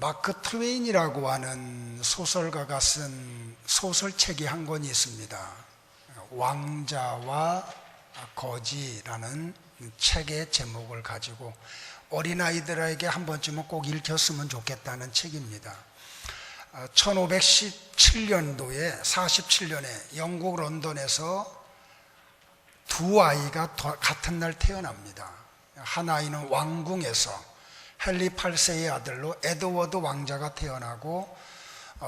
마크 트웨인이라고 하는 소설가가 쓴 소설책이 한 권이 있습니다. 왕자와 거지라는 책의 제목을 가지고 어린아이들에게 한 번쯤은 꼭 읽혔으면 좋겠다는 책입니다. 1517년도에 47년에 영국 런던에서 두 아이가 같은 날 태어납니다. 한 아이는 왕궁에서 헨리 8세의 아들로 에드워드 왕자가 태어나고,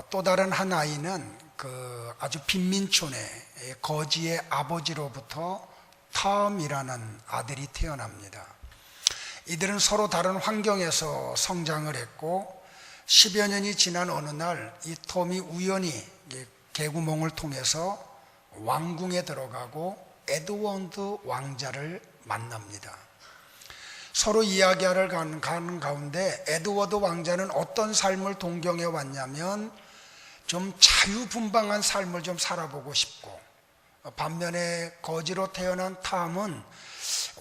또 다른 한 아이는 아주 빈민촌의 거지의 아버지로부터 톰이라는 아들이 태어납니다. 이들은 서로 다른 환경에서 성장을 했고, 10여 년이 지난 어느 날 이 톰이 우연히 개구멍을 통해서 왕궁에 들어가고 에드워드 왕자를 만납니다. 서로 이야기를 가는 가운데 에드워드 왕자는 어떤 삶을 동경해 왔냐면 좀 자유분방한 삶을 좀 살아보고 싶고, 반면에 거지로 태어난 탐은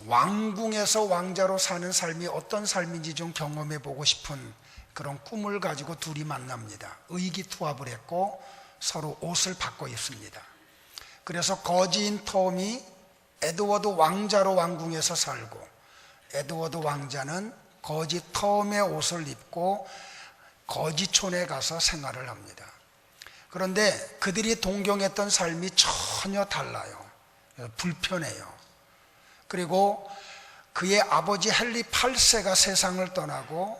왕궁에서 왕자로 사는 삶이 어떤 삶인지 좀 경험해 보고 싶은 그런 꿈을 가지고 둘이 만납니다. 의기투합을 했고 서로 옷을 바꿔 입습니다. 그래서 거지인 톰이 에드워드 왕자로 왕궁에서 살고, 에드워드 왕자는 거지 톰의 옷을 입고 거지촌에 가서 생활을 합니다. 그런데 그들이 동경했던 삶이 전혀 달라요. 불편해요. 그리고 그의 아버지 헨리 8세가 세상을 떠나고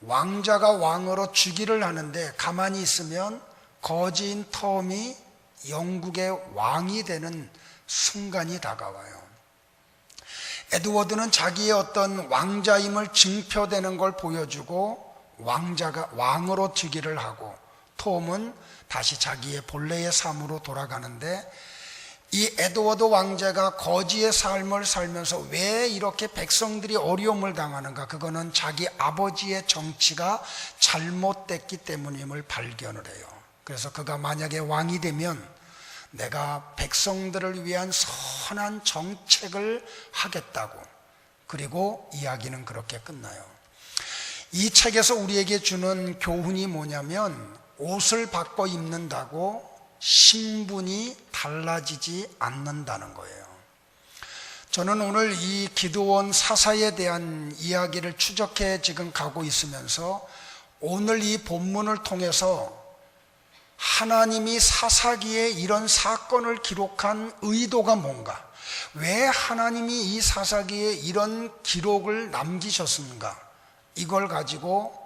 왕자가 왕으로 즉위를 하는데 가만히 있으면 거지인 톰이 영국의 왕이 되는 순간이 다가와요. 에드워드는 자기의 어떤 왕자임을 증표되는 걸 보여주고 왕자가 왕으로 즉위를 하고, 톰은 다시 자기의 본래의 삶으로 돌아가는데, 이 에드워드 왕자가 거지의 삶을 살면서 왜 이렇게 백성들이 어려움을 당하는가? 그거는 자기 아버지의 정치가 잘못됐기 때문임을 발견을 해요. 그래서 그가 만약에 왕이 되면 내가 백성들을 위한 선한 정책을 하겠다고, 그리고 이야기는 그렇게 끝나요. 이 책에서 우리에게 주는 교훈이 뭐냐면, 옷을 바꿔 입는다고 신분이 달라지지 않는다는 거예요. 저는 오늘 이 기드온 사사에 대한 이야기를 추적해 지금 가고 있으면서 오늘 이 본문을 통해서 하나님이 사사기에 이런 사건을 기록한 의도가 뭔가, 왜 하나님이 이 사사기에 이런 기록을 남기셨는가, 이걸 가지고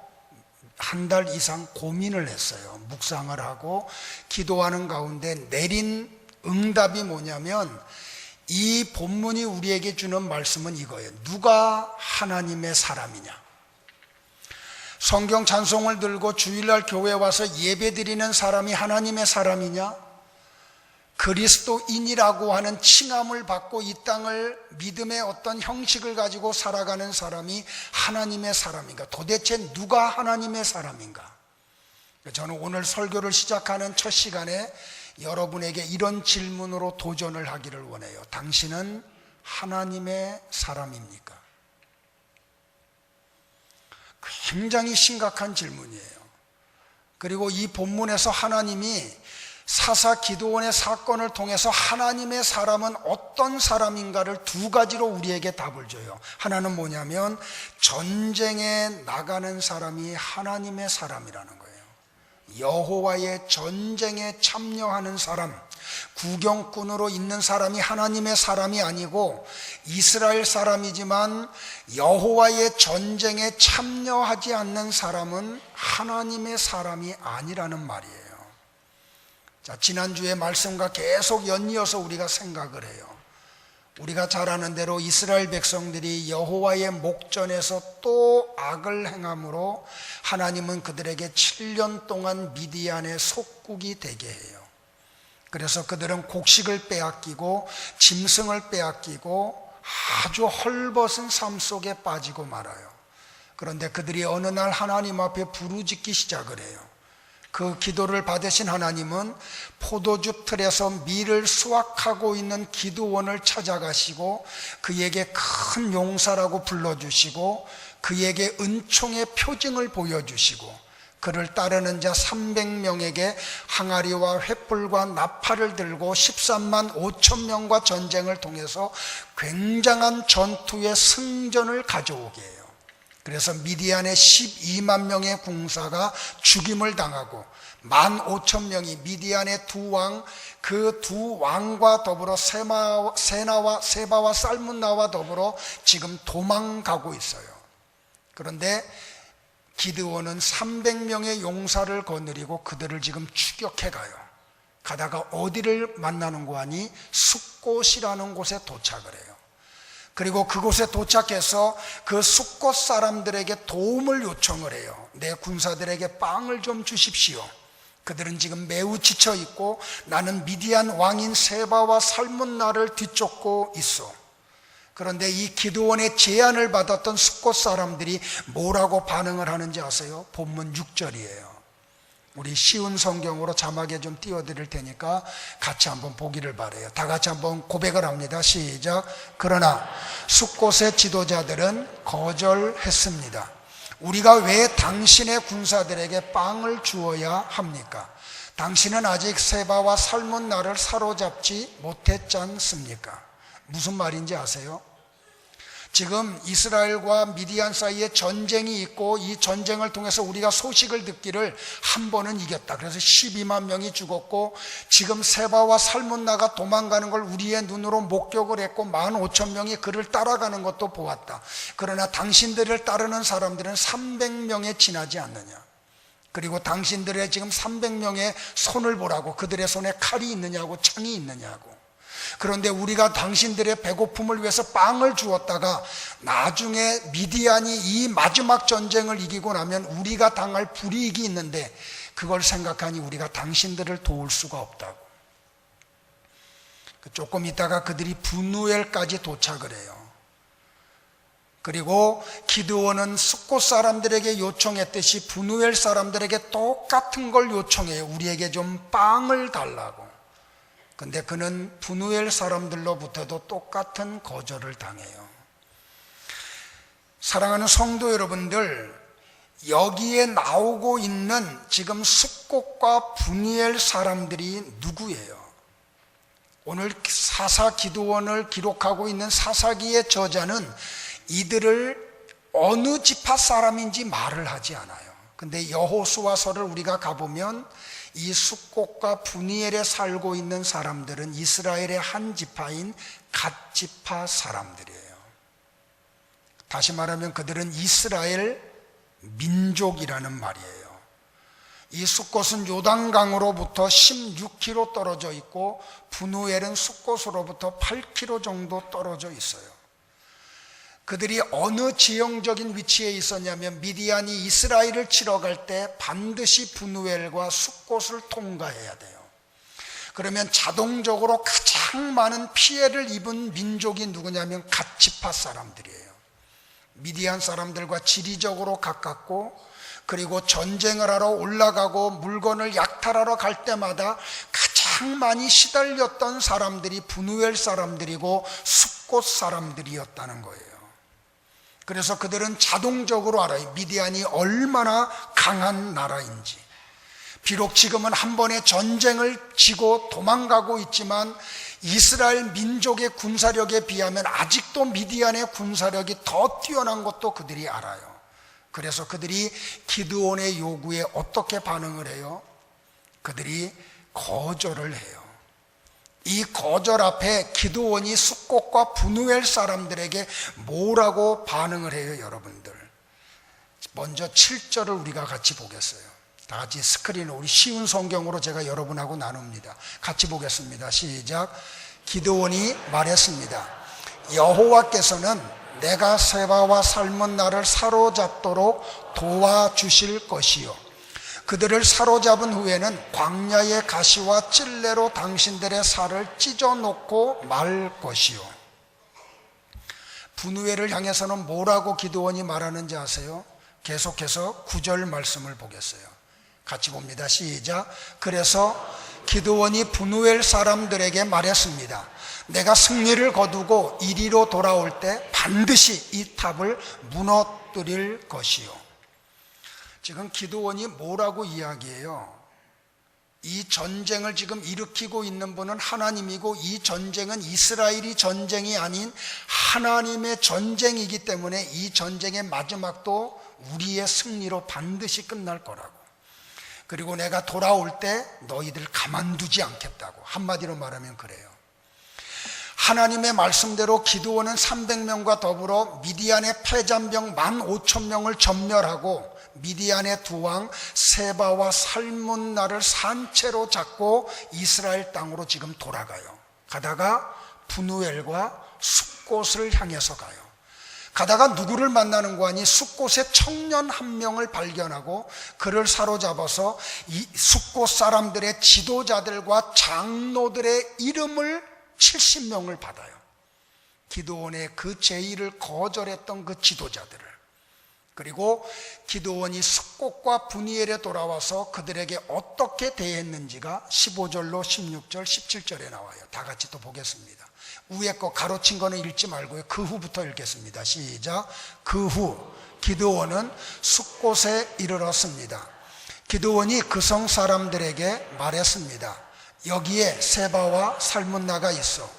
한 달 이상 고민을 했어요. 묵상을 하고 기도하는 가운데 내린 응답이 뭐냐면, 이 본문이 우리에게 주는 말씀은 이거예요. 누가 하나님의 사람이냐? 성경 찬송을 들고 주일날 교회에 와서 예배드리는 사람이 하나님의 사람이냐? 그리스도인이라고 하는 칭함을 받고 이 땅을 믿음의 어떤 형식을 가지고 살아가는 사람이 하나님의 사람인가? 도대체 누가 하나님의 사람인가? 저는 오늘 설교를 시작하는 첫 시간에 여러분에게 이런 질문으로 도전을 하기를 원해요. 당신은 하나님의 사람입니까? 굉장히 심각한 질문이에요. 그리고 이 본문에서 하나님이 사사 기드온의 사건을 통해서 하나님의 사람은 어떤 사람인가를 두 가지로 우리에게 답을 줘요. 하나는 뭐냐면, 전쟁에 나가는 사람이 하나님의 사람이라는 거예요. 여호와의 전쟁에 참여하는 사람, 구경꾼으로 있는 사람이 하나님의 사람이 아니고 이스라엘 사람이지만 여호와의 전쟁에 참여하지 않는 사람은 하나님의 사람이 아니라는 말이에요. 자, 지난주의 말씀과 계속 연이어서 우리가 생각을 해요. 우리가 잘 아는 대로 이스라엘 백성들이 여호와의 목전에서 또 악을 행함으로 하나님은 그들에게 7년 동안 미디안의 속국이 되게 해요. 그래서 그들은 곡식을 빼앗기고 짐승을 빼앗기고 아주 헐벗은 삶 속에 빠지고 말아요. 그런데 그들이 어느 날 하나님 앞에 부르짖기 시작을 해요. 그 기도를 받으신 하나님은 포도주 틀에서 밀을 수확하고 있는 기드온을 찾아가시고 그에게 큰 용사라고 불러주시고 그에게 은총의 표징을 보여주시고 그를 따르는 자 300명에게 항아리와 횃불과 나팔을 들고 13만 5천 명과 전쟁을 통해서 굉장한 전투의 승전을 가져오게 해요. 그래서 미디안의 12만 명의 군사가 죽임을 당하고 15,000명이 미디안의 두 왕, 그 두 왕과 더불어 세바와 살문나와 더불어 지금 도망가고 있어요. 그런데 기드온은 300명의 용사를 거느리고 그들을 지금 추격해 가요. 가다가 어디를 만나는 거 아니? 숫곳이라는 곳에 도착을 해요. 그리고 그곳에 도착해서 그 숫곳 사람들에게 도움을 요청을 해요. 내 군사들에게 빵을 좀 주십시오. 그들은 지금 매우 지쳐 있고 나는 미디안 왕인 세바와 살문나를 뒤쫓고 있어. 그런데 이 기드온의 제안을 받았던 숫곳 사람들이 뭐라고 반응을 하는지 아세요? 본문 6절이에요. 우리 쉬운 성경으로 자막에 좀 띄워드릴 테니까 같이 한번 보기를 바라요. 다 같이 한번 고백을 합니다. 시작. 그러나 숫곳의 지도자들은 거절했습니다. 우리가 왜 당신의 군사들에게 빵을 주어야 합니까? 당신은 아직 세바와 살문나를 사로잡지 못했지 않습니까? 무슨 말인지 아세요? 지금 이스라엘과 미디안 사이에 전쟁이 있고 이 전쟁을 통해서 우리가 소식을 듣기를 한 번은 이겼다. 그래서 12만 명이 죽었고 지금 세바와 살문나가 도망가는 걸 우리의 눈으로 목격을 했고 15,000명이 그를 따라가는 것도 보았다. 그러나 당신들을 따르는 사람들은 300명에 지나지 않느냐. 그리고 당신들의 지금 300명의 손을 보라고. 그들의 손에 칼이 있느냐고 창이 있느냐고. 그런데 우리가 당신들의 배고픔을 위해서 빵을 주었다가 나중에 미디안이 이 마지막 전쟁을 이기고 나면 우리가 당할 불이익이 있는데 그걸 생각하니 우리가 당신들을 도울 수가 없다고. 조금 있다가 그들이 분우엘까지 도착을 해요. 그리고 기드온은 숫곳 사람들에게 요청했듯이 분우엘 사람들에게 똑같은 걸 요청해요. 우리에게 좀 빵을 달라고. 근데 그는 분우엘 사람들로부터도 똑같은 거절을 당해요. 사랑하는 성도 여러분들, 여기에 나오고 있는 지금 숫곳과 분우엘 사람들이 누구예요? 오늘 사사 기드온을 기록하고 있는 사사기의 저자는 이들을 어느 지파 사람인지 말을 하지 않아요. 근데 여호수아서를 우리가 가보면 이 숫곳과 분이엘에 살고 있는 사람들은 이스라엘의 한 지파인 갓 지파 사람들이에요. 다시 말하면 그들은 이스라엘 민족이라는 말이에요. 이 숫곳은 요단강으로부터 16km 떨어져 있고 분우엘은 숫곳으로부터 8km 정도 떨어져 있어요. 그들이 어느 지형적인 위치에 있었냐면 미디안이 이스라엘을 치러 갈 때 반드시 분우엘과 숫곳을 통과해야 돼요. 그러면 자동적으로 가장 많은 피해를 입은 민족이 누구냐면 갓 지파 사람들이에요. 미디안 사람들과 지리적으로 가깝고 그리고 전쟁을 하러 올라가고 물건을 약탈하러 갈 때마다 가장 많이 시달렸던 사람들이 분우엘 사람들이고 숫곳 사람들이었다는 거예요. 그래서 그들은 자동적으로 알아요. 미디안이 얼마나 강한 나라인지. 비록 지금은 한 번의 전쟁을 지고 도망가고 있지만 이스라엘 민족의 군사력에 비하면 아직도 미디안의 군사력이 더 뛰어난 것도 그들이 알아요. 그래서 그들이 기드온의 요구에 어떻게 반응을 해요? 그들이 거절을 해요. 이 거절 앞에 기드온이 숫곳과 분우엘 사람들에게 뭐라고 반응을 해요, 여러분들? 먼저 7절을 우리가 같이 보겠어요. 다 같이 스크린을 우리 쉬운 성경으로 제가 여러분하고 나눕니다. 같이 보겠습니다. 시작. 기드온이 말했습니다. 여호와께서는 내가 세바와 살문나를 사로잡도록 도와주실 것이요, 그들을 사로잡은 후에는 광야의 가시와 찔레로 당신들의 살을 찢어놓고 말 것이요. 분우엘을 향해서는 뭐라고 기드온이 말하는지 아세요? 계속해서 9절 말씀을 보겠어요. 같이 봅니다. 시작. 그래서 기드온이 분우엘 사람들에게 말했습니다. 내가 승리를 거두고 이리로 돌아올 때 반드시 이 탑을 무너뜨릴 것이요. 지금 기드온이 뭐라고 이야기해요? 이 전쟁을 지금 일으키고 있는 분은 하나님이고 이 전쟁은 이스라엘이 전쟁이 아닌 하나님의 전쟁이기 때문에 이 전쟁의 마지막도 우리의 승리로 반드시 끝날 거라고. 그리고 내가 돌아올 때 너희들 가만두지 않겠다고. 한마디로 말하면 그래요. 하나님의 말씀대로 기드온은 300명과 더불어 미디안의 패잔병 15,000명을 전멸하고 미디안의 두 왕 세바와 살문나를 산채로 잡고 이스라엘 땅으로 지금 돌아가요. 가다가 브누엘과 숫곳을 향해서 가요. 가다가 누구를 만나는 거 아니? 숫곳의 청년 한 명을 발견하고 그를 사로잡아서 이 숫곳 사람들의 지도자들과 장로들의 이름을 70명을 받아요. 기드온의 그 제의를 거절했던 그 지도자들을. 그리고 기드온이 숫곳과 브니엘에 돌아와서 그들에게 어떻게 대했는지가 15절로 16절, 17절에 나와요. 다 같이 또 보겠습니다. 위에 거 가로친 거는 읽지 말고요. 그 후부터 읽겠습니다. 시작. 그 후 기드온은 숫곳에 이르렀습니다. 기드온이 그 성 사람들에게 말했습니다. 여기에 세바와 살문나가 있어.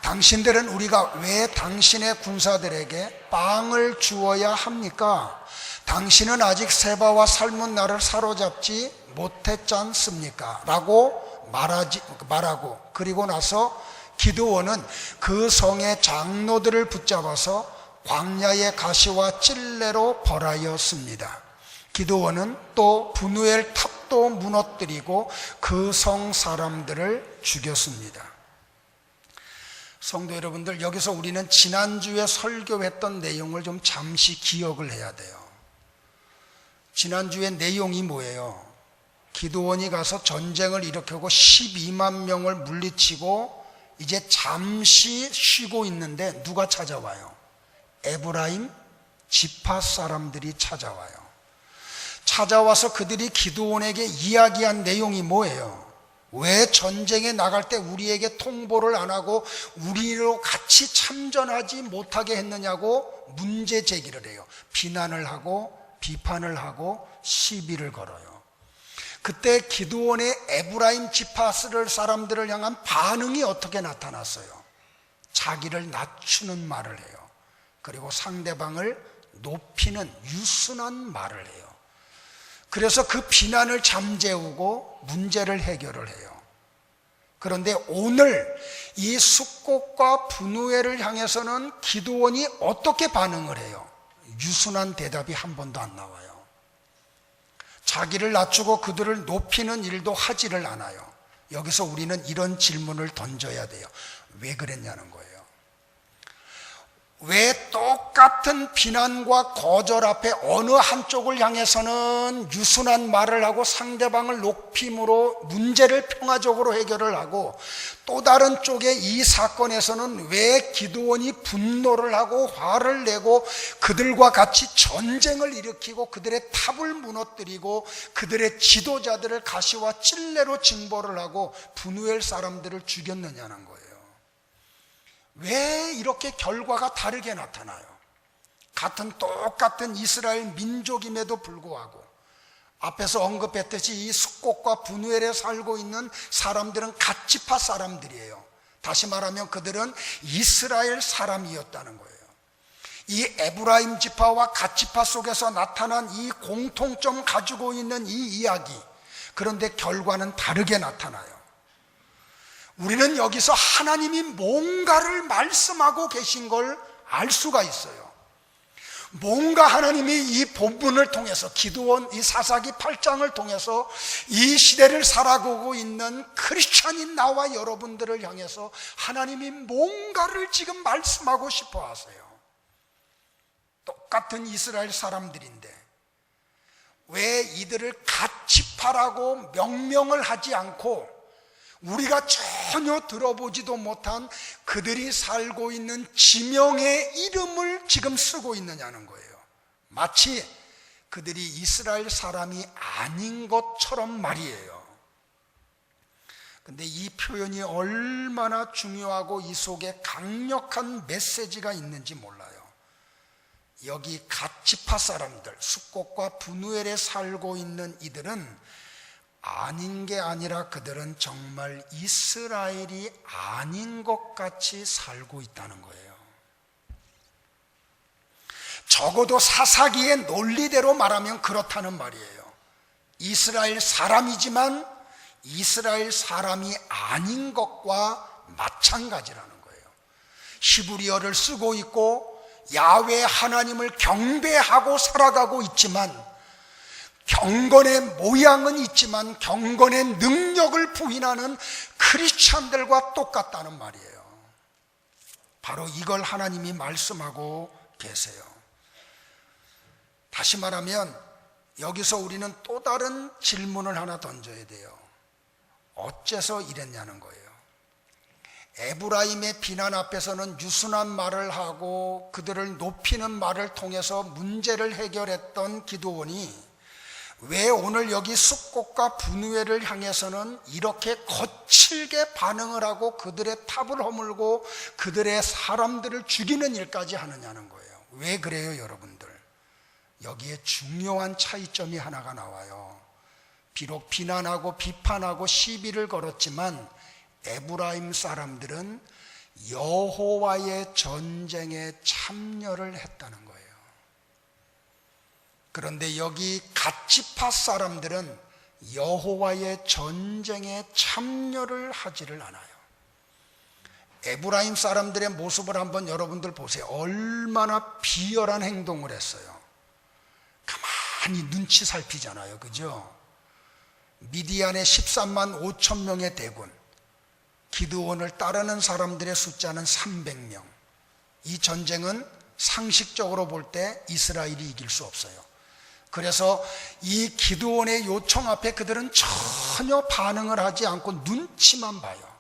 당신들은 우리가 왜 당신의 군사들에게 빵을 주어야 합니까? 당신은 아직 세바와 살문나를 사로잡지 못했지 않습니까? 라고 말하고 그리고 나서 기드온은 그 성의 장로들을 붙잡아서 광야의 가시와 찔레로 벌하였습니다. 기드온은 또 브누엘 탑도 무너뜨리고 그 성 사람들을 죽였습니다. 성도 여러분들, 여기서 우리는 지난주에 설교했던 내용을 좀 잠시 기억을 해야 돼요. 지난주의 내용이 뭐예요? 기드온이 가서 전쟁을 일으키고 12만 명을 물리치고 이제 잠시 쉬고 있는데 누가 찾아와요? 에브라임 지파 사람들이 찾아와요. 찾아와서 그들이 기드온에게 이야기한 내용이 뭐예요? 왜 전쟁에 나갈 때 우리에게 통보를 안 하고 우리로 같이 참전하지 못하게 했느냐고 문제 제기를 해요. 비난을 하고 비판을 하고 시비를 걸어요. 그때 기드온의 에브라임 지파스를 사람들을 향한 반응이 어떻게 나타났어요? 자기를 낮추는 말을 해요. 그리고 상대방을 높이는 유순한 말을 해요. 그래서 그 비난을 잠재우고 문제를 해결을 해요. 그런데 오늘 이 숫곳과 브누엘을 향해서는 기드온이 어떻게 반응을 해요? 유순한 대답이 한 번도 안 나와요. 자기를 낮추고 그들을 높이는 일도 하지를 않아요. 여기서 우리는 이런 질문을 던져야 돼요. 왜 그랬냐는 거예요. 왜 똑같은 비난과 거절 앞에 어느 한쪽을 향해서는 유순한 말을 하고 상대방을 높임으로 문제를 평화적으로 해결을 하고 또 다른 쪽에 이 사건에서는 왜 기드온이 분노를 하고 화를 내고 그들과 같이 전쟁을 일으키고 그들의 탑을 무너뜨리고 그들의 지도자들을 가시와 찔레로 징벌을 하고 브누엘 사람들을 죽였느냐는 거예요. 왜 이렇게 결과가 다르게 나타나요? 같은 똑같은 이스라엘 민족임에도 불구하고 앞에서 언급했듯이 이 숫곳과 브누엘에 살고 있는 사람들은 갓지파 사람들이에요. 다시 말하면 그들은 이스라엘 사람이었다는 거예요. 이 에브라임 지파와 갓지파 속에서 나타난 이 공통점 가지고 있는 이 이야기, 그런데 결과는 다르게 나타나요. 우리는 여기서 하나님이 뭔가를 말씀하고 계신 걸 알 수가 있어요. 뭔가 하나님이 이 본문을 통해서 기드온 이 사사기 8장을 통해서 이 시대를 살아가고 있는 크리스찬인 나와 여러분들을 향해서 하나님이 뭔가를 지금 말씀하고 싶어 하세요. 똑같은 이스라엘 사람들인데 왜 이들을 갓지파라고 명명을 하지 않고 우리가 전혀 들어보지도 못한 그들이 살고 있는 지명의 이름을 지금 쓰고 있느냐는 거예요. 마치 그들이 이스라엘 사람이 아닌 것처럼 말이에요. 근데 이 표현이 얼마나 중요하고 이 속에 강력한 메시지가 있는지 몰라요. 여기 갓지파 사람들, 숫곳과 브누엘에 살고 있는 이들은 아닌 게 아니라 그들은 정말 이스라엘이 아닌 것 같이 살고 있다는 거예요. 적어도 사사기의 논리대로 말하면 그렇다는 말이에요. 이스라엘 사람이지만 이스라엘 사람이 아닌 것과 마찬가지라는 거예요. 히브리어를 쓰고 있고 야훼 하나님을 경배하고 살아가고 있지만, 경건의 모양은 있지만 경건의 능력을 부인하는 크리스찬들과 똑같다는 말이에요. 바로 이걸 하나님이 말씀하고 계세요. 다시 말하면 여기서 우리는 또 다른 질문을 하나 던져야 돼요. 어째서 이랬냐는 거예요. 에브라임의 비난 앞에서는 유순한 말을 하고 그들을 높이는 말을 통해서 문제를 해결했던 기드온이 왜 오늘 여기 숫곳과 브누엘을 향해서는 이렇게 거칠게 반응을 하고 그들의 탑을 허물고 그들의 사람들을 죽이는 일까지 하느냐는 거예요. 왜 그래요, 여러분들? 여기에 중요한 차이점이 하나가 나와요. 비록 비난하고 비판하고 시비를 걸었지만 에브라임 사람들은 여호와의 전쟁에 참여를 했다는 거예요. 그런데 여기 갓지파 사람들은 여호와의 전쟁에 참여를 하지를 않아요. 에브라임 사람들의 모습을 한번 여러분들 보세요. 얼마나 비열한 행동을 했어요. 가만히 눈치 살피잖아요. 그죠? 미디안의 13만 5천 명의 대군, 기드온을 따르는 사람들의 숫자는 300명. 이 전쟁은 상식적으로 볼 때 이스라엘이 이길 수 없어요. 그래서 이 기드온의 요청 앞에 그들은 전혀 반응을 하지 않고 눈치만 봐요.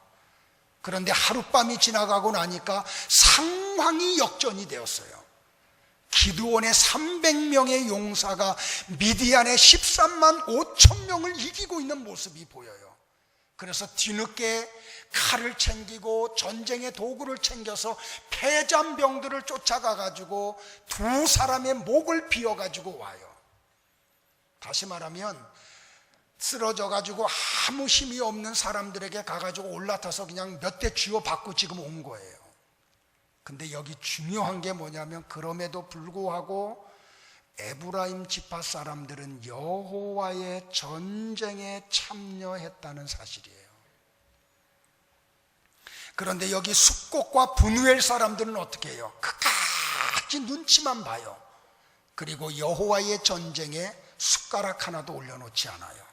그런데 하룻밤이 지나가고 나니까 상황이 역전이 되었어요. 기드온의 300명의 용사가 미디안의 13만 5천 명을 이기고 있는 모습이 보여요. 그래서 뒤늦게 칼을 챙기고 전쟁의 도구를 챙겨서 패잔병들을 쫓아가 가지고 두 사람의 목을 비워 가지고 와요. 다시 말하면 쓰러져 가지고 아무 힘이 없는 사람들에게 가가지고 올라타서 그냥 몇 대 쥐어 받고 지금 온 거예요. 근데 여기 중요한 게 뭐냐면 그럼에도 불구하고 에브라임 지파 사람들은 여호와의 전쟁에 참여했다는 사실이에요. 그런데 여기 숫곳과 브누엘 사람들은 어떻게 해요? 끝까지 눈치만 봐요. 그리고 여호와의 전쟁에 숟가락 하나도 올려놓지 않아요.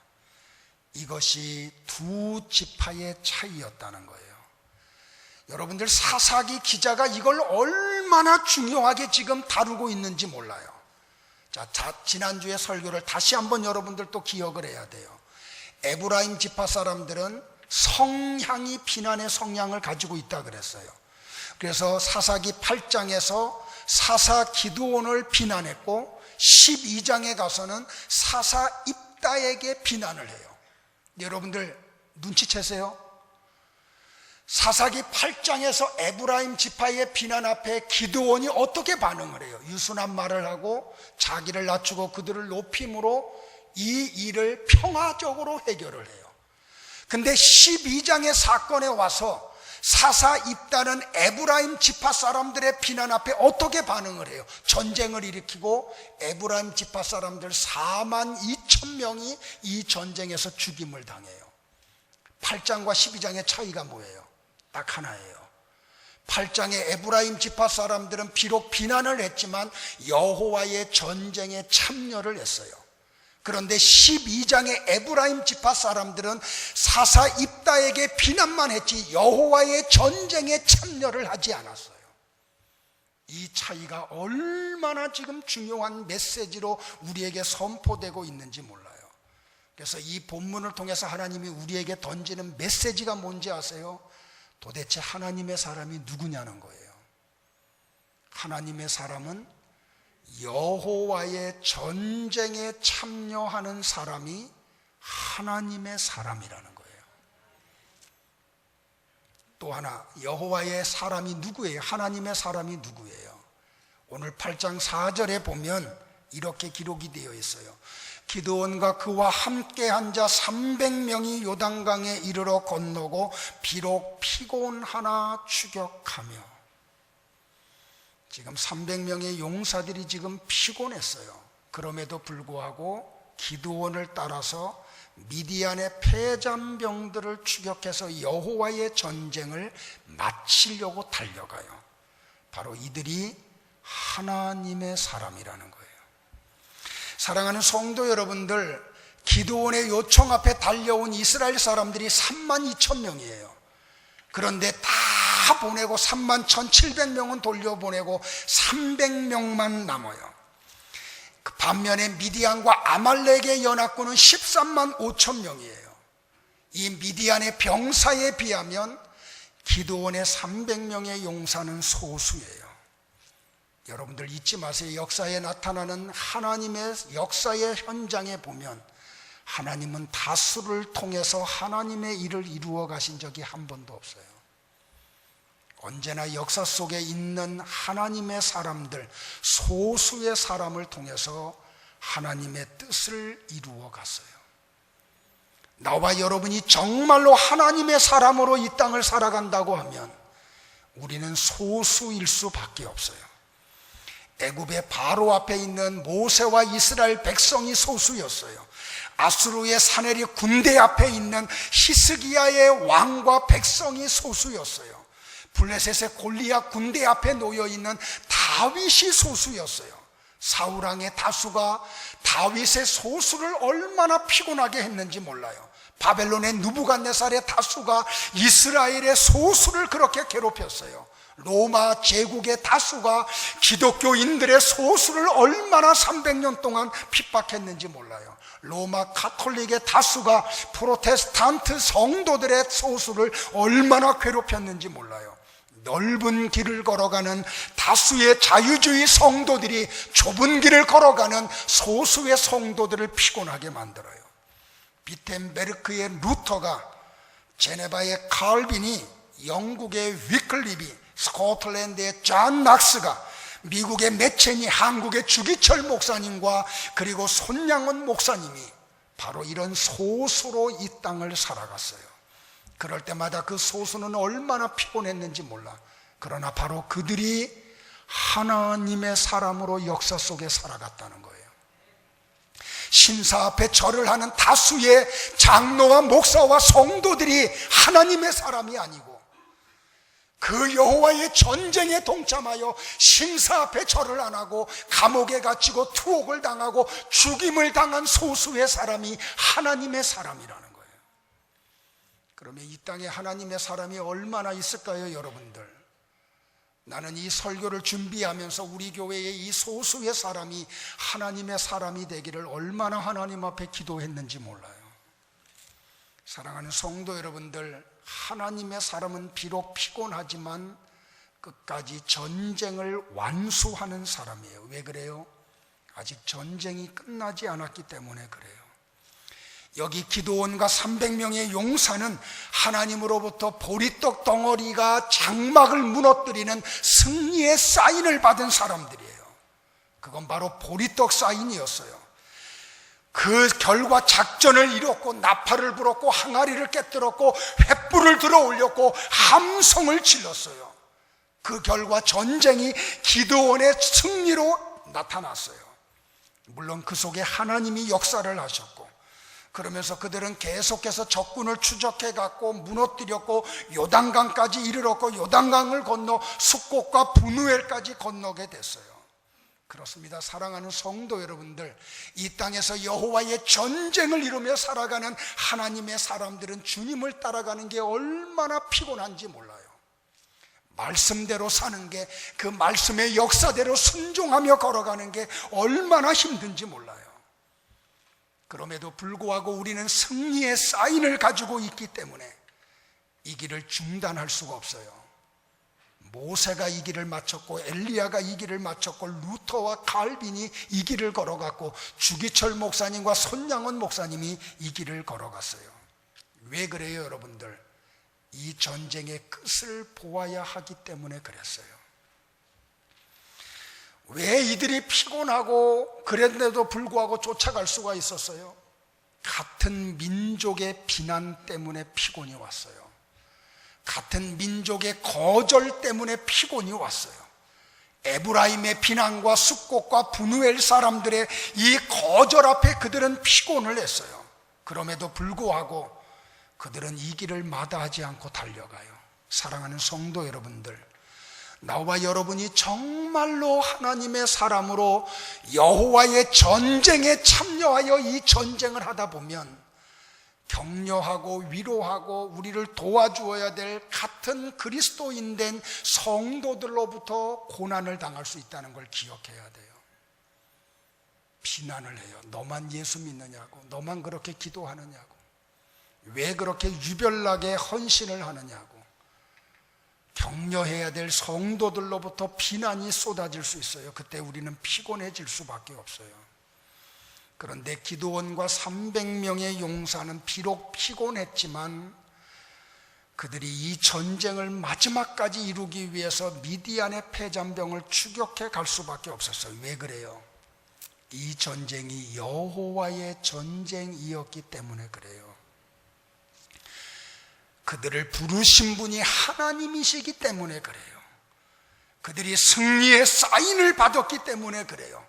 이것이 두 지파의 차이였다는 거예요. 여러분들 사사기 기자가 이걸 얼마나 중요하게 지금 다루고 있는지 몰라요. 자, 지난주에 설교를 다시 한번 여러분들 또 기억을 해야 돼요. 에브라임 지파 사람들은 성향이 비난의 성향을 가지고 있다 그랬어요. 그래서 사사기 8장에서 사사 기드온을 비난했고 12장에 가서는 사사 입다에게 비난을 해요. 여러분들 눈치채세요? 사사기 8장에서 에브라임 지파의 비난 앞에 기드온이 어떻게 반응을 해요? 유순한 말을 하고 자기를 낮추고 그들을 높임으로 이 일을 평화적으로 해결을 해요. 근데 12장의 사건에 와서 사사 입다는 에브라임 지파 사람들의 비난 앞에 어떻게 반응을 해요? 전쟁을 일으키고 에브라임 지파 사람들 4만 2천 명이 이 전쟁에서 죽임을 당해요. 8장과 12장의 차이가 뭐예요? 딱 하나예요. 8장의 에브라임 지파 사람들은 비록 비난을 했지만 여호와의 전쟁에 참여를 했어요. 그런데 12장의 에브라임 지파 사람들은 사사 입다에게 비난만 했지 여호와의 전쟁에 참여를 하지 않았어요. 이 차이가 얼마나 지금 중요한 메시지로 우리에게 선포되고 있는지 몰라요. 그래서 이 본문을 통해서 하나님이 우리에게 던지는 메시지가 뭔지 아세요? 도대체 하나님의 사람이 누구냐는 거예요. 하나님의 사람은 여호와의 전쟁에 참여하는 사람이 하나님의 사람이라는 거예요. 또 하나, 여호와의 사람이 누구예요? 하나님의 사람이 누구예요? 오늘 8장 4절에 보면 이렇게 기록이 되어 있어요. 기드온과 그와 함께 한 자 300명이 요단강에 이르러 건너고 비록 피곤하나 추격하며, 지금 300명의 용사들이 지금 피곤했어요. 그럼에도 불구하고 기드온을 따라서 미디안의 패잔병들을 추격해서 여호와의 전쟁을 마치려고 달려가요. 바로 이들이 하나님의 사람이라는 거예요. 사랑하는 성도 여러분들, 기드온의 요청 앞에 달려온 이스라엘 사람들이 32,000명이에요. 그런데 다 보내고 31,700명은 돌려보내고 300명만 남아요. 그 반면에 미디안과 아말렉의 연합군은 13만 5천 명이에요. 이 미디안의 병사에 비하면 기드온의 300명의 용사는 소수예요. 여러분들 잊지 마세요. 역사에 나타나는 하나님의 역사의 현장에 보면 하나님은 다수를 통해서 하나님의 일을 이루어 가신 적이 한 번도 없어요. 언제나 역사 속에 있는 하나님의 사람들, 소수의 사람을 통해서 하나님의 뜻을 이루어 갔어요. 나와 여러분이 정말로 하나님의 사람으로 이 땅을 살아간다고 하면 우리는 소수일 수밖에 없어요. 애굽의 바로 앞에 있는 모세와 이스라엘 백성이 소수였어요. 아수르의 사내리 군대 앞에 있는 히스기야의 왕과 백성이 소수였어요. 블레셋의 골리앗 군대 앞에 놓여있는 다윗이 소수였어요. 사울왕의 다수가 다윗의 소수를 얼마나 피곤하게 했는지 몰라요. 바벨론의 느부갓네살의 다수가 이스라엘의 소수를 그렇게 괴롭혔어요. 로마 제국의 다수가 기독교인들의 소수를 얼마나 300년 동안 핍박했는지 몰라요. 로마 가톨릭의 다수가 프로테스탄트 성도들의 소수를 얼마나 괴롭혔는지 몰라요. 넓은 길을 걸어가는 다수의 자유주의 성도들이 좁은 길을 걸어가는 소수의 성도들을 피곤하게 만들어요. 비텐베르크의 루터가, 제네바의 칼빈이, 영국의 위클립이, 스코틀랜드의 존 낙스가, 미국의 매체니, 한국의 주기철 목사님과 그리고 손양원 목사님이 바로 이런 소수로 이 땅을 살아갔어요. 그럴 때마다 그 소수는 얼마나 피곤했는지 몰라. 그러나 바로 그들이 하나님의 사람으로 역사 속에 살아갔다는 거예요. 신사 앞에 절을 하는 다수의 장로와 목사와 성도들이 하나님의 사람이 아니고 그 여호와의 전쟁에 동참하여 신사 앞에 절을 안 하고 감옥에 갇히고 투옥을 당하고 죽임을 당한 소수의 사람이 하나님의 사람이라는 거예요. 그러면 이 땅에 하나님의 사람이 얼마나 있을까요, 여러분들? 나는 이 설교를 준비하면서 우리 교회의 이 소수의 사람이 하나님의 사람이 되기를 얼마나 하나님 앞에 기도했는지 몰라요. 사랑하는 성도 여러분들, 하나님의 사람은 비록 피곤하지만 끝까지 전쟁을 완수하는 사람이에요. 왜 그래요? 아직 전쟁이 끝나지 않았기 때문에 그래요. 여기 기드온과 300명의 용사는 하나님으로부터 보리떡 덩어리가 장막을 무너뜨리는 승리의 사인을 받은 사람들이에요. 그건 바로 보리떡 사인이었어요. 그 결과 작전을 이뤘고 나팔을 불었고 항아리를 깨뜨렸고 횃불을 들어 올렸고 함성을 질렀어요. 그 결과 전쟁이 기드온의 승리로 나타났어요. 물론 그 속에 하나님이 역사를 하셨고, 그러면서 그들은 계속해서 적군을 추적해 갔고 무너뜨렸고 요단강까지 이르렀고 요단강을 건너 숫곳과 분우엘까지 건너게 됐어요. 그렇습니다. 사랑하는 성도 여러분들, 이 땅에서 여호와의 전쟁을 이루며 살아가는 하나님의 사람들은 주님을 따라가는 게 얼마나 피곤한지 몰라요. 말씀대로 사는 게, 그 말씀의 역사대로 순종하며 걸어가는 게 얼마나 힘든지 몰라요. 그럼에도 불구하고 우리는 승리의 사인을 가지고 있기 때문에 이 길을 중단할 수가 없어요. 모세가 이 길을 마쳤고 엘리야가 이 길을 마쳤고 루터와 칼빈이 이 길을 걸어갔고 주기철 목사님과 손양원 목사님이 이 길을 걸어갔어요. 왜 그래요, 여러분들? 이 전쟁의 끝을 보아야 하기 때문에 그랬어요. 왜 이들이 피곤하고 그랬는데도 불구하고 쫓아갈 수가 있었어요? 같은 민족의 비난 때문에 피곤이 왔어요. 같은 민족의 거절 때문에 피곤이 왔어요. 에브라임의 비난과 숫곳과 브누엘 사람들의 이 거절 앞에 그들은 피곤을 했어요. 그럼에도 불구하고 그들은 이 길을 마다하지 않고 달려가요. 사랑하는 성도 여러분들, 나와 여러분이 정말로 하나님의 사람으로 여호와의 전쟁에 참여하여 이 전쟁을 하다 보면 격려하고 위로하고 우리를 도와주어야 될 같은 그리스도인 된 성도들로부터 고난을 당할 수 있다는 걸 기억해야 돼요. 비난을 해요. 너만 예수 믿느냐고, 너만 그렇게 기도하느냐고, 왜 그렇게 유별나게 헌신을 하느냐고. 격려해야 될 성도들로부터 비난이 쏟아질 수 있어요. 그때 우리는 피곤해질 수밖에 없어요. 그런데 기드온과 300명의 용사는 비록 피곤했지만 그들이 이 전쟁을 마지막까지 이루기 위해서 미디안의 패잔병을 추격해 갈 수밖에 없었어요. 왜 그래요? 이 전쟁이 여호와의 전쟁이었기 때문에 그래요. 그들을 부르신 분이 하나님이시기 때문에 그래요. 그들이 승리의 사인을 받았기 때문에 그래요.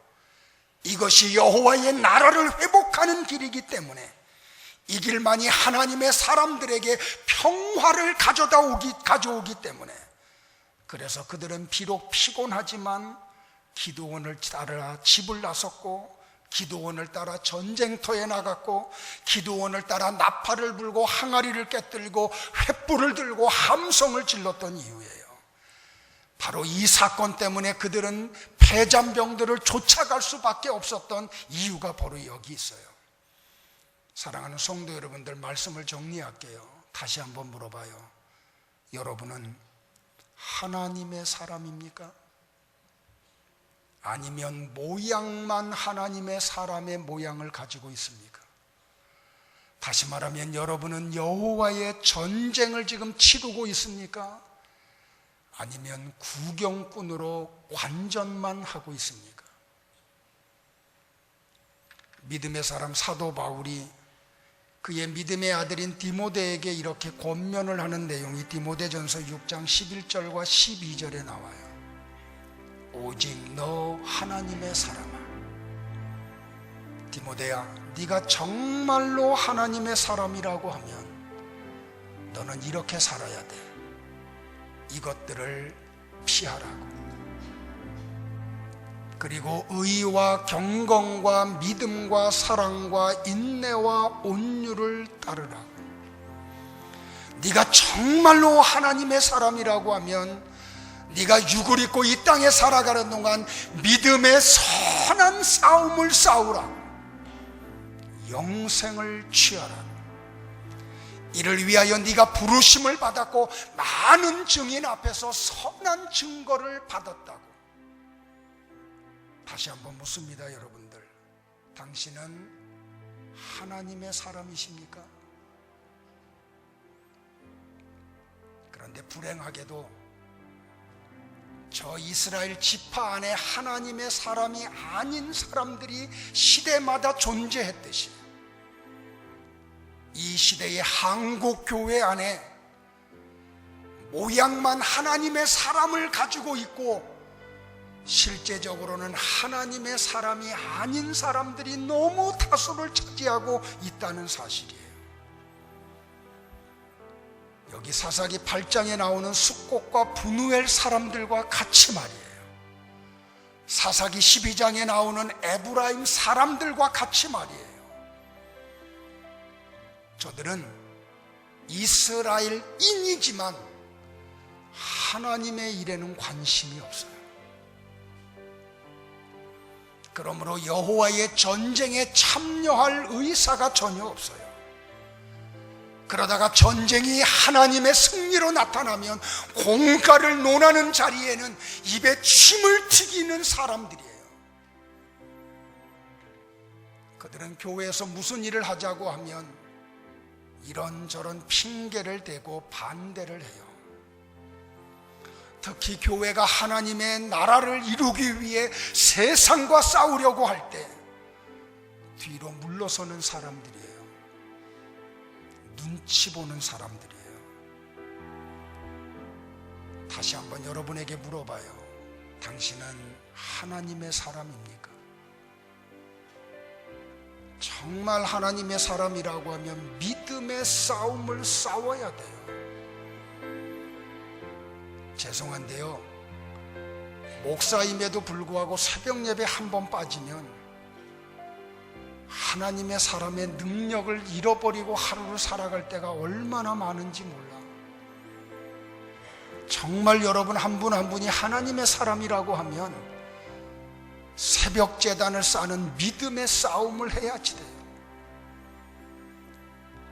이것이 여호와의 나라를 회복하는 길이기 때문에, 이 길만이 하나님의 사람들에게 평화를 가져오기 때문에, 그래서 그들은 비록 피곤하지만 기드온을 따라 집을 나섰고, 기드온을 따라 전쟁터에 나갔고, 기드온을 따라 나팔을 불고 항아리를 깨뜨리고 횃불을 들고 함성을 질렀던 이유예요. 바로 이 사건 때문에 그들은 패잔병들을 쫓아갈 수밖에 없었던 이유가 바로 여기 있어요. 사랑하는 성도 여러분들, 말씀을 정리할게요. 다시 한번 물어봐요. 여러분은 하나님의 사람입니까? 아니면 모양만 하나님의 사람의 모양을 가지고 있습니까? 다시 말하면 여러분은 여호와의 전쟁을 지금 치르고 있습니까? 아니면 구경꾼으로 관전만 하고 있습니까? 믿음의 사람 사도 바울이 그의 믿음의 아들인 디모데에게 이렇게 권면을 하는 내용이 디모데전서 6장 11절과 12절에 나와요. 오직 너 하나님의 사람아, 디모데야, 네가 정말로 하나님의 사람이라고 하면 너는 이렇게 살아야 돼. 이것들을 피하라고. 그리고 의와 경건과 믿음과 사랑과 인내와 온유를 따르라고. 네가 정말로 하나님의 사람이라고 하면 네가 육을 입고 이 땅에 살아가는 동안 믿음의 선한 싸움을 싸우라고. 영생을 취하라고. 이를 위하여 네가 부르심을 받았고 많은 증인 앞에서 선한 증거를 받았다고. 다시 한번 묻습니다, 여러분들. 당신은 하나님의 사람이십니까? 그런데 불행하게도 저 이스라엘 지파 안에 하나님의 사람이 아닌 사람들이 시대마다 존재했듯이, 이 시대의 한국 교회 안에 모양만 하나님의 사람을 가지고 있고 실제적으로는 하나님의 사람이 아닌 사람들이 너무 다수를 차지하고 있다는 사실이에요. 여기 사사기 8장에 나오는 숫곳과 브누엘 사람들과 같이 말이에요. 사사기 12장에 나오는 에브라임 사람들과 같이 말이에요. 저들은 이스라엘인이지만 하나님의 일에는 관심이 없어요. 그러므로 여호와의 전쟁에 참여할 의사가 전혀 없어요. 그러다가 전쟁이 하나님의 승리로 나타나면 공가를 논하는 자리에는 입에 침을 튀기는 사람들이에요. 그들은 교회에서 무슨 일을 하자고 하면 이런저런 핑계를 대고 반대를 해요. 특히 교회가 하나님의 나라를 이루기 위해 세상과 싸우려고 할 때 뒤로 물러서는 사람들이에요. 눈치 보는 사람들이에요. 다시 한번 여러분에게 물어봐요. 당신은 하나님의 사람입니까? 정말 하나님의 사람이라고 하면 믿음의 싸움을 싸워야 돼요. 죄송한데요, 목사임에도 불구하고 새벽 예배 한 번 빠지면 하나님의 사람의 능력을 잃어버리고 하루를 살아갈 때가 얼마나 많은지 몰라. 정말 여러분 한 분 한 분이 하나님의 사람이라고 하면 새벽 제단을 쌓는 믿음의 싸움을 해야지 돼요.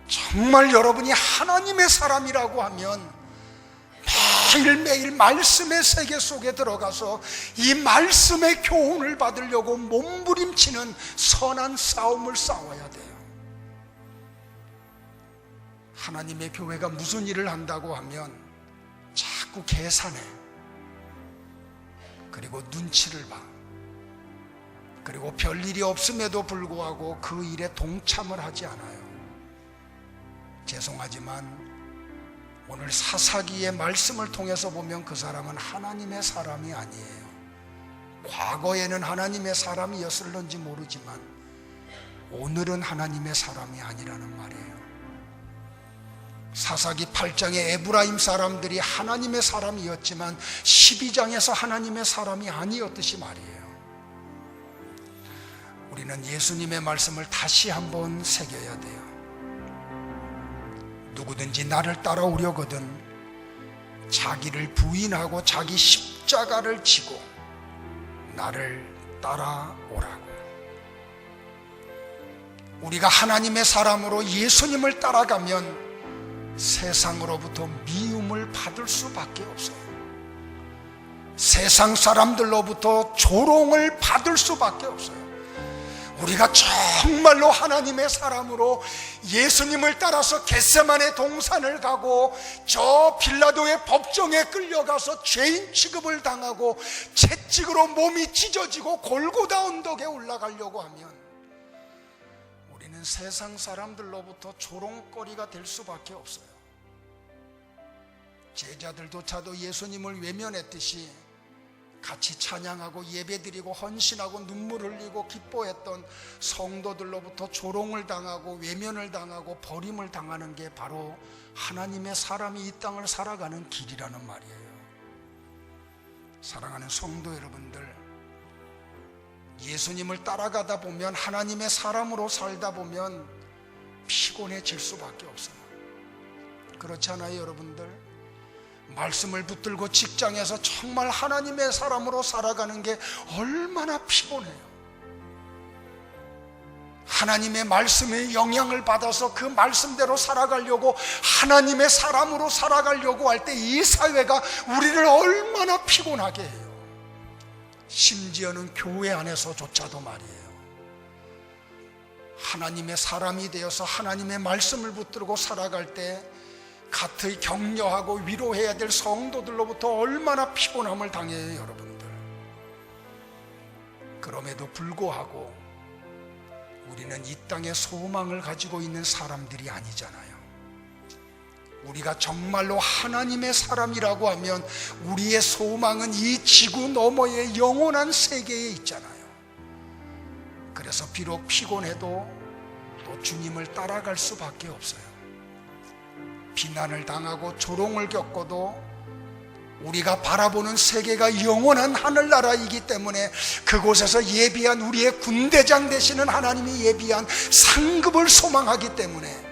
정말 여러분이 하나님의 사람이라고 하면 매일매일 말씀의 세계 속에 들어가서 이 말씀의 교훈을 받으려고 몸부림치는 선한 싸움을 싸워야 돼요. 하나님의 교회가 무슨 일을 한다고 하면 자꾸 계산해. 그리고 눈치를 봐. 그리고 별일이 없음에도 불구하고 그 일에 동참을 하지 않아요. 죄송하지만 오늘 사사기의 말씀을 통해서 보면 그 사람은 하나님의 사람이 아니에요. 과거에는 하나님의 사람이었을런지 모르지만 오늘은 하나님의 사람이 아니라는 말이에요. 사사기 8장의 에브라임 사람들이 하나님의 사람이었지만 12장에서 하나님의 사람이 아니었듯이 말이에요. 우리는 예수님의 말씀을 다시 한번 새겨야 돼요. 누구든지 나를 따라오려거든 자기를 부인하고 자기 십자가를 지고 나를 따라오라고. 우리가 하나님의 사람으로 예수님을 따라가면 세상으로부터 미움을 받을 수밖에 없어요. 세상 사람들로부터 조롱을 받을 수밖에 없어요. 우리가 정말로 하나님의 사람으로 예수님을 따라서 겟세마네 동산을 가고 저 빌라도의 법정에 끌려가서 죄인 취급을 당하고 채찍으로 몸이 찢어지고 골고다 언덕에 올라가려고 하면 우리는 세상 사람들로부터 조롱거리가 될 수밖에 없어요. 제자들조차도 예수님을 외면했듯이 같이 찬양하고 예배드리고 헌신하고 눈물 흘리고 기뻐했던 성도들로부터 조롱을 당하고 외면을 당하고 버림을 당하는 게 바로 하나님의 사람이 이 땅을 살아가는 길이라는 말이에요. 사랑하는 성도 여러분들, 예수님을 따라가다 보면, 하나님의 사람으로 살다 보면 피곤해질 수밖에 없어요. 그렇지 않아요, 여러분들? 말씀을 붙들고 직장에서 정말 하나님의 사람으로 살아가는 게 얼마나 피곤해요. 하나님의 말씀의 영향을 받아서 그 말씀대로 살아가려고, 하나님의 사람으로 살아가려고 할 때 이 사회가 우리를 얼마나 피곤하게 해요. 심지어는 교회 안에서조차도 말이에요. 하나님의 사람이 되어서 하나님의 말씀을 붙들고 살아갈 때 같이 격려하고 위로해야 될 성도들로부터 얼마나 피곤함을 당해요, 여러분들. 그럼에도 불구하고 우리는 이 땅에 소망을 가지고 있는 사람들이 아니잖아요. 우리가 정말로 하나님의 사람이라고 하면 우리의 소망은 이 지구 너머의 영원한 세계에 있잖아요. 그래서 비록 피곤해도 또 주님을 따라갈 수밖에 없어요. 비난을 당하고 조롱을 겪어도 우리가 바라보는 세계가 영원한 하늘나라이기 때문에 그곳에서 예비한 우리의 군대장 되시는 하나님이 예비한 상급을 소망하기 때문에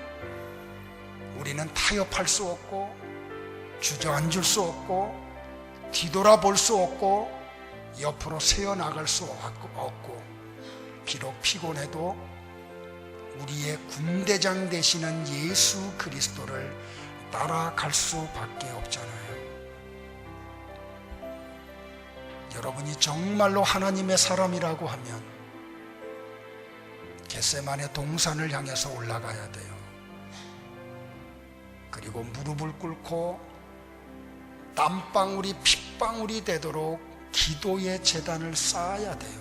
우리는 타협할 수 없고 주저앉을 수 없고 뒤돌아볼 수 없고 옆으로 새어나갈 수 없고, 비록 피곤해도 우리의 군대장 되시는 예수 그리스도를 따라갈 수밖에 없잖아요. 여러분이 정말로 하나님의 사람이라고 하면 겟세마네 동산을 향해서 올라가야 돼요. 그리고 무릎을 꿇고 땀방울이 피방울이 되도록 기도의 제단을 쌓아야 돼요.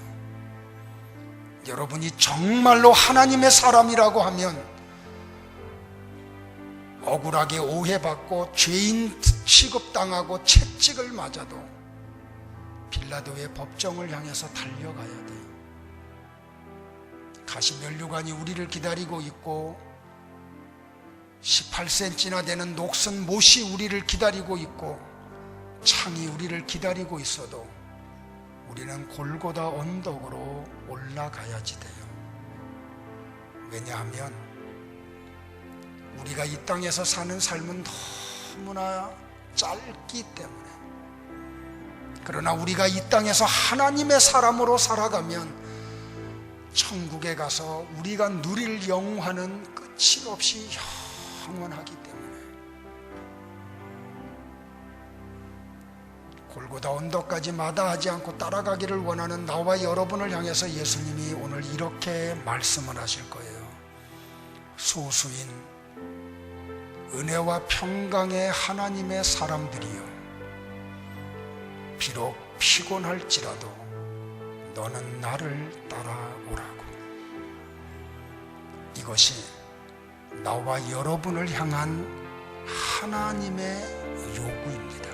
여러분이 정말로 하나님의 사람이라고 하면 억울하게 오해받고 죄인 취급당하고 채찍을 맞아도 빌라도의 법정을 향해서 달려가야 돼요. 가시면류관이 우리를 기다리고 있고 18cm나 되는 녹슨 못이 우리를 기다리고 있고 창이 우리를 기다리고 있어도 우리는 골고다 언덕으로 올라가야지 돼요. 왜냐하면 우리가 이 땅에서 사는 삶은 너무나 짧기 때문에. 그러나 우리가 이 땅에서 하나님의 사람으로 살아가면 천국에 가서 우리가 누릴 영화는 끝이 없이 영원하기 때문에. 골고다 언덕까지 마다하지 않고 따라가기를 원하는 나와 여러분을 향해서 예수님이 오늘 이렇게 말씀을 하실 거예요. 소수인 은혜와 평강의 하나님의 사람들이여, 비록 피곤할지라도 너는 나를 따라오라고. 이것이 나와 여러분을 향한 하나님의 요구입니다.